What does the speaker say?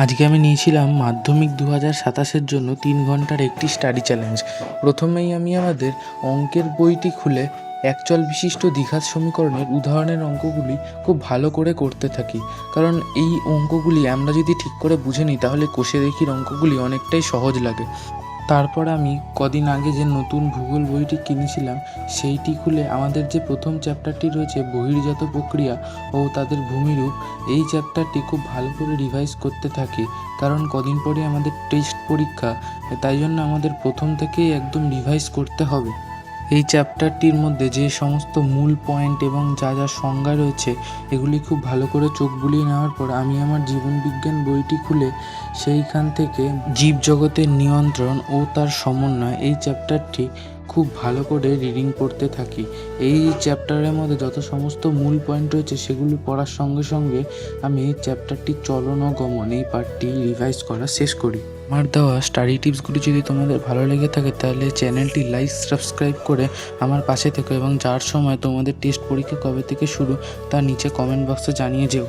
আজকে আমি নিয়েছিলাম মাধ্যমিক 2027-এর জন্য 3 ঘন্টার একটি স্টাডি চ্যালেঞ্জ। প্রথমেই আমি আমাদের অঙ্কের বইটি খুলে একচল বিশিষ্ট দ্বিঘাত সমীকরণের উদাহরণের অঙ্কগুলি খুব ভালো করে করতে থাকি, কারণ এই অঙ্কগুলি আমরা যদি ঠিক করে বুঝে নিই তাহলে কষে দেখির অঙ্কগুলি অনেকটাই সহজ লাগে। তারপর আমি কদিন আগে যে নতুন ভূগোল বইটি কিনেছিলাম সেইটি খুলে আমাদের যে প্রথম চ্যাপ্টারটি রয়েছে বহির্জাত প্রক্রিয়া ও তাদের ভূমিরূপ, এই চ্যাপ্টারটি খুব ভালো করে রিভাইজ করতে থাকি, কারণ কদিন পরে আমাদের টেস্ট পরীক্ষা, তাই জন্য আমাদের প্রথম থেকেই একদম রিভাইজ করতে হবে। এই চ্যাপ্টারটির মধ্যে যে সমস্ত মূল পয়েন্ট এবং যা যা সংজ্ঞা রয়েছে এগুলি খুব ভালো করে চোখ বুলিয়ে নেওয়ার পর আমি আমার জীবনবিজ্ঞান বইটি খুলে সেইখান থেকে জীবজগতের নিয়ন্ত্রণ ও তার সমন্বয়, এই চ্যাপ্টারটি খুব ভালো করে রিডিং করতে থাকি। এই চ্যাপ্টারের মধ্যে যত সমস্ত মূল পয়েন্ট রয়েছে সেগুলি পড়ার সঙ্গে সঙ্গে আমি এই চ্যাপ্টারটির চলন ও গমন এই পার্টটি রিভাইজ করা শেষ করি। আমার দেওয়া স্টাডি টিপসগুলি যদি তোমাদের ভালো লেগে থাকে তাহলে চ্যানেলটি লাইক সাবস্ক্রাইব করে আমার পাশে থেকো, এবং যার সময় তোমাদের টেস্ট পরীক্ষা কবে থেকে শুরু তা নিচে কমেন্ট বক্সে জানিয়ে যেও।